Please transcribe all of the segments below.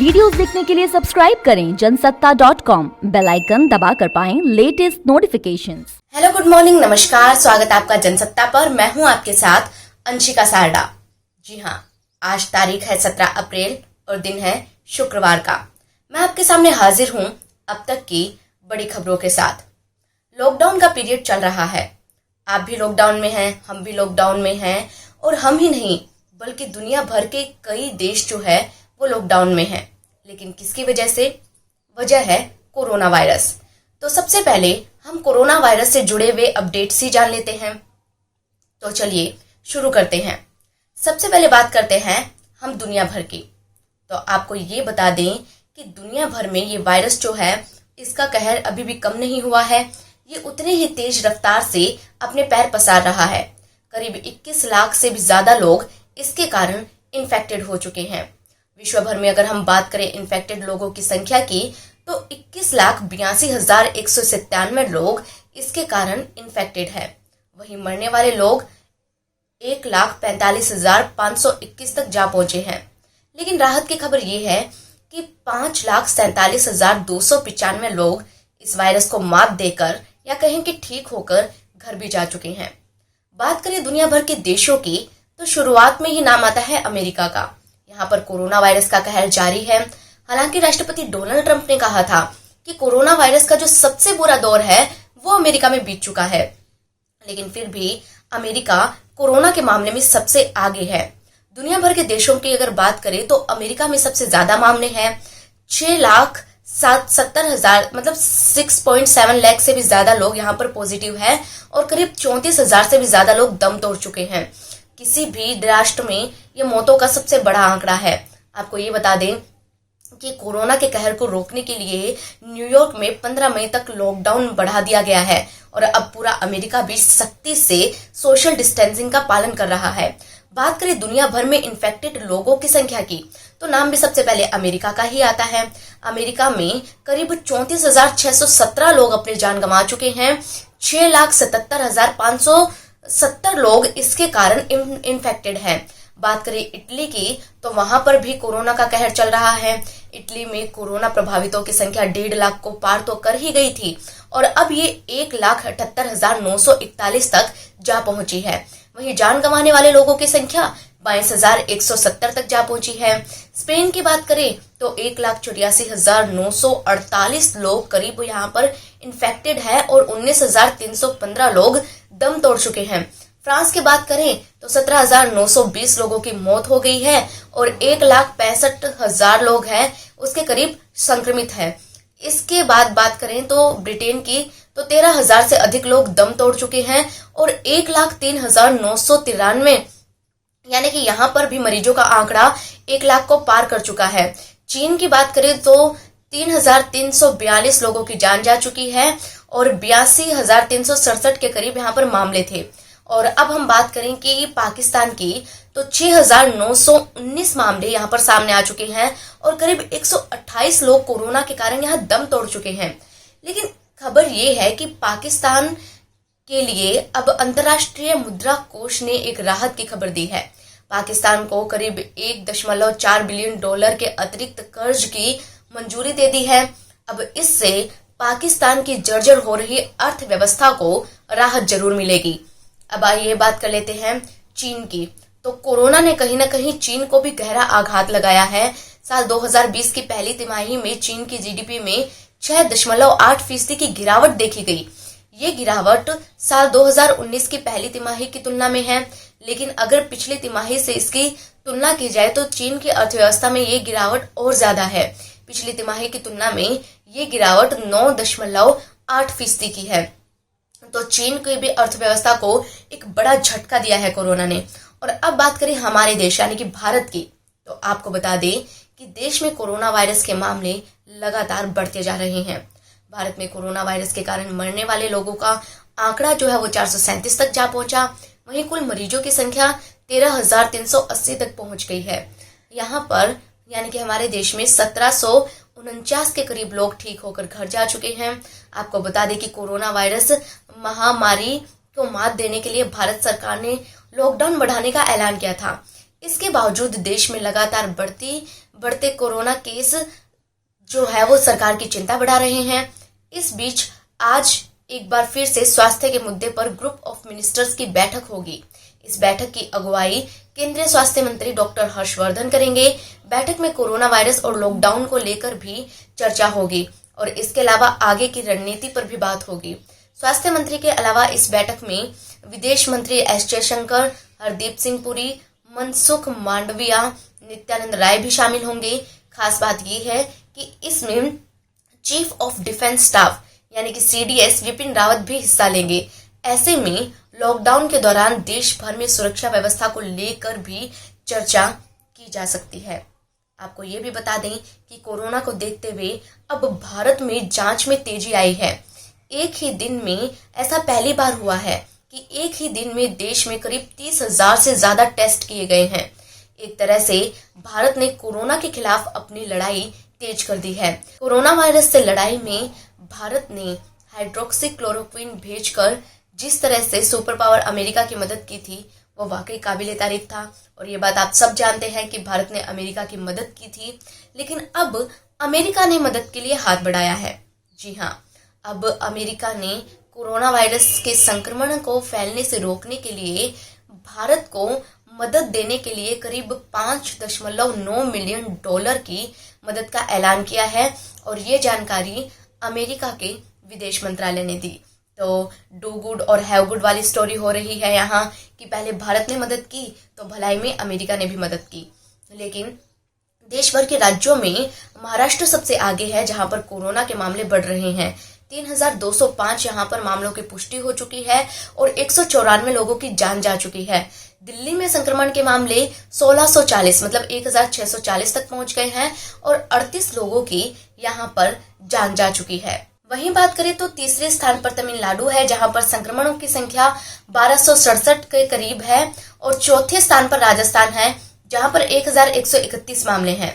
Videos देखने के लिए सब्सक्राइब करें जनसत्ता.com, बेल आइकन दबाकर पाएं latest notifications. Hello, good morning, नमस्कार। स्वागत है आपका जनसत्ता पर। मैं हूं आपके साथ अंशिका सारडा। जी हां, आज तारीख है 17 अप्रैल और दिन है शुक्रवार का। मैं आपके सामने हाजिर हूं अब तक की बड़ी खबरों के साथ। लॉकडाउन का पीरियड चल रहा है। आप भी लॉकडाउन में हैं, हम भी लॉकडाउन में हैं, और हम ही नहीं बल्कि दुनिया भर के कई देश जो है वो लॉकडाउन में हैं। लेकिन किसकी वजह से? वजह है कोरोना वायरस। तो सबसे पहले हम कोरोना वायरस से जुड़े हुए अपडेट्स ही जान लेते हैं। तो चलिए शुरू करते हैं। सबसे पहले बात करते हैं हम दुनिया भर की। तो आपको ये बता दें कि दुनिया भर में ये वायरस जो है इसका कहर अभी भी कम नहीं हुआ है। ये उतने ही तेज रफ्तार से अपने पैर पसार रहा है। करीब 21 लाख से भी ज्यादा लोग इसके कारण इन्फेक्टेड हो चुके हैं। विश्व भर में अगर हम बात करें इन्फेक्टेड लोगों की संख्या की तो 21,82,197 लोग इसके कारण इन्फेक्टेड है। वहीं मरने वाले लोग 1,45,521 तक जा पहुंचे हैं। लेकिन राहत की खबर यह है कि 5,47,295 लोग इस वायरस को मात देकर या कहें कि ठीक होकर घर भी जा चुके हैं। बात करें दुनिया भर के देशों की तो शुरुआत में ही नाम आता है अमेरिका का। यहाँ पर कोरोना वायरस का कहर जारी है। हालांकि राष्ट्रपति डोनाल्ड ट्रंप ने कहा था कि कोरोना वायरस का जो सबसे बुरा दौर है वो अमेरिका में बीत चुका है, लेकिन फिर भी अमेरिका कोरोना के मामले में सबसे आगे है। दुनिया भर के देशों की अगर बात करें तो अमेरिका में सबसे ज्यादा मामले हैं। 6,70,000 मतलब 6.7 लाख से भी ज्यादा लोग यहाँ पर पॉजिटिव है और करीब 34,000 से भी ज्यादा लोग दम तोड़ चुके हैं। किसी भी राष्ट्र में ये मौतों का सबसे बड़ा आंकड़ा है। आपको ये बता दें कि कोरोना के कहर को रोकने के लिए न्यूयॉर्क में 15 मई तक लॉकडाउन बढ़ा दिया गया है और अब पूरा अमेरिका भी सख्ती से सोशल डिस्टेंसिंग का पालन कर रहा है। बात करें दुनिया भर में इन्फेक्टेड लोगों की संख्या की तो नाम भी सबसे पहले अमेरिका का ही आता है। अमेरिका में करीब 34,617 लोग अपनी जान गंवा चुके हैं। 6,77,570 लोग इसके कारण इन्फेक्टेड हैं। बात करें इटली की तो वहां पर भी कोरोना का कहर चल रहा है। इटली में कोरोना प्रभावितों की संख्या 1.5 लाख को पार तो कर ही गई थी और अब ये 1,78,941 तक जा पहुंची है। वहीं जान गंवाने वाले लोगों की संख्या 22,170 तक जा पहुंची है। स्पेन की बात करें तो 1,84,948 लोग करीब यहाँ पर इन्फेक्टेड है और 19,315 लोग दम तोड़ चुके हैं। फ्रांस की बात करें तो 17,920 लोगों की मौत हो गई है और 1,65,000 लोग हैं उसके करीब संक्रमित है। इसके बाद बात करें तो ब्रिटेन की तो 13,000 से अधिक लोग दम तोड़ चुके हैं और 1,03,993 यानी कि यहाँ पर भी मरीजों का आंकड़ा 1 लाख को पार कर चुका है। चीन की बात करें तो 3,342 लोगों की जान जा चुकी है और 82,367 के करीब यहाँ पर मामले थे। और अब हम बात करें कि पाकिस्तान की तो 6,919 मामले यहाँ पर सामने आ चुके हैं और करीब 128 लोग कोरोना के कारण यहाँ दम तोड़ चुके हैं। लेकिन खबर ये है कि पाकिस्तान के लिए अब अंतर्राष्ट्रीय मुद्रा कोष ने एक राहत की खबर दी है। पाकिस्तान को करीब 1.4 बिलियन डॉलर के अतिरिक्त कर्ज की मंजूरी दे दी है। अब इससे पाकिस्तान की जर्जर हो रही अर्थव्यवस्था को राहत जरूर मिलेगी। अब आइए बात कर लेते हैं चीन की। तो कोरोना ने कहीं ना कहीं चीन को भी गहरा आघात लगाया है। साल 2020 की पहली तिमाही में चीन की जीडीपी में 6.8% की गिरावट देखी गई। ये गिरावट साल 2019 की पहली तिमाही की तुलना में है, लेकिन अगर पिछली तिमाही से इसकी तुलना की जाए तो चीन की अर्थव्यवस्था में ये गिरावट और ज्यादा है। पिछली तिमाही की तुलना में ये गिरावट 9.8% की है। तो चीन की भी अर्थव्यवस्था को एक बड़ा झटका दिया है कोरोना ने। और अब बात करें हमारे देश यानी कि भारत की, तो आपको बता दें कि देश में कोरोना वायरस के मामले लगातार बढ़ते जा रहे हैं। भारत में कोरोना वायरस के कारण मरने वाले लोगों का आंकड़ा जो है वो 437 तक जा पहुंचा। वहीं कुल मरीजों की संख्या 13,380 तक पहुंच गई है। यहाँ पर यानी कि हमारे देश में 1,749 के करीब लोग ठीक होकर घर जा चुके हैं। आपको बता दें कि कोरोना वायरस महामारी को मात देने के लिए भारत सरकार ने लॉकडाउन बढ़ाने का ऐलान किया था। इसके बावजूद देश में लगातार बढ़ती बढ़ते कोरोना केस जो है वो सरकार की चिंता बढ़ा रहे हैं। इस बीच आज एक बार फिर से स्वास्थ्य के मुद्दे पर ग्रुप ऑफ मिनिस्टर्स की बैठक होगी। इस बैठक की अगुवाई केंद्रीय स्वास्थ्य मंत्री डॉक्टर हर्षवर्धन करेंगे। बैठक में कोरोना वायरस और लॉकडाउन को लेकर भी चर्चा होगी और इसके अलावा आगे की रणनीति पर भी बात होगी। स्वास्थ्य मंत्री के अलावा इस बैठक में विदेश मंत्री एस जयशंकर, हरदीप सिंह पुरी, मनसुख मांडविया, नित्यानंद राय भी शामिल होंगे। खास बात यह है कि इसमें चीफ ऑफ डिफेंस स्टाफ यानी कि CDS विपिन रावत भी हिस्सा लेंगे। ऐसे में लॉकडाउन के दौरान देश भर में सुरक्षा व्यवस्था को लेकर भी चर्चा की जा सकती है। आपको ये भी बता दें कि कोरोना को देखते हुए अब भारत में जांच में तेजी आई है। एक ही दिन में ऐसा पहली बार हुआ है कि एक ही दिन में देश में करीब 30,000 से ज्यादा टेस्ट किए गए हैं। एक तरह से भारत ने कोरोना के खिलाफ अपनी लड़ाई तेज कर दी है। कोरोना वायरस से लड़ाई में भारत ने हाइड्रोक्सीक्लोरोक्विन भेजकर जिस तरह से सुपर पावर अमेरिका की मदद की थी वो वाकई काबिले तारीफ था। और ये बात आप सब जानते हैं कि भारत ने अमेरिका की मदद की थी, लेकिन अब अमेरिका ने मदद के लिए हाथ बढ़ाया है। जी हाँ, अब अमेरिका ने कोरोना वायरस के संक्रमण को फैलने से रोकने के लिए भारत को मदद देने के लिए करीब $5.9 मिलियन की मदद का ऐलान किया है और ये जानकारी अमेरिका के विदेश मंत्रालय ने दी। तो डू गुड और हैव गुड वाली स्टोरी हो रही है यहाँ कि पहले भारत ने मदद की तो भलाई में अमेरिका ने भी मदद की। लेकिन देश भर के राज्यों में महाराष्ट्र सबसे आगे है जहां पर कोरोना के मामले बढ़ रहे हैं। 3,205 यहाँ पर मामलों की पुष्टि हो चुकी है और 194 लोगों की जान जा चुकी है। दिल्ली में संक्रमण के मामले 1640 मतलब 1,640 तक पहुंच गए हैं और 38 लोगों की यहाँ पर जान जा चुकी है। वहीं बात करें तो तीसरे स्थान पर तमिलनाडु है जहां पर संक्रमणों की संख्या 1267 के करीब है और चौथे स्थान पर राजस्थान है जहां पर 1,131 मामले हैं।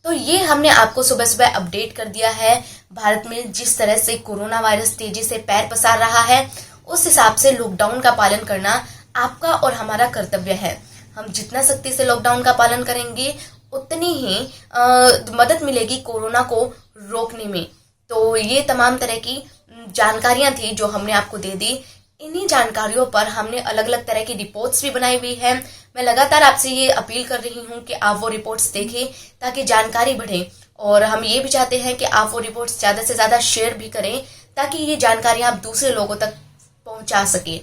तो ये हमने आपको सुबह सुबह अपडेट कर दिया है। भारत में जिस तरह से कोरोना वायरस तेजी से पैर पसार रहा है उस हिसाब से लॉकडाउन का पालन करना आपका और हमारा कर्तव्य है। हम जितना सख्ती से लॉकडाउन का पालन करेंगे उतनी ही मदद मिलेगी कोरोना को रोकने में। तो ये तमाम तरह की जानकारियां थी जो हमने आपको दे दी। इन्हीं जानकारियों पर हमने अलग अलग तरह की रिपोर्ट्स भी बनाई हुई है। मैं लगातार आपसे ये अपील कर रही हूँ कि आप वो रिपोर्ट्स देखें ताकि जानकारी बढ़े और हम ये भी चाहते हैं कि आप वो रिपोर्ट्स ज्यादा से ज्यादा शेयर भी करें ताकि ये जानकारियां आप दूसरे लोगों तक पहुंचा सके।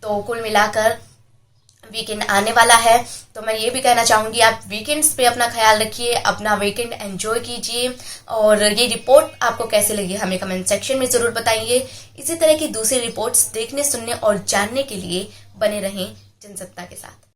तो कुल मिलाकर वीकेंड आने वाला है तो मैं ये भी कहना चाहूंगी आप वीकेंड्स पे अपना ख्याल रखिए, अपना वीकेंड एंजॉय कीजिए और ये रिपोर्ट आपको कैसे लगी हमें कमेंट सेक्शन में जरूर बताइए। इसी तरह की दूसरी रिपोर्ट्स देखने, सुनने और जानने के लिए बने रहें जनसत्ता के साथ।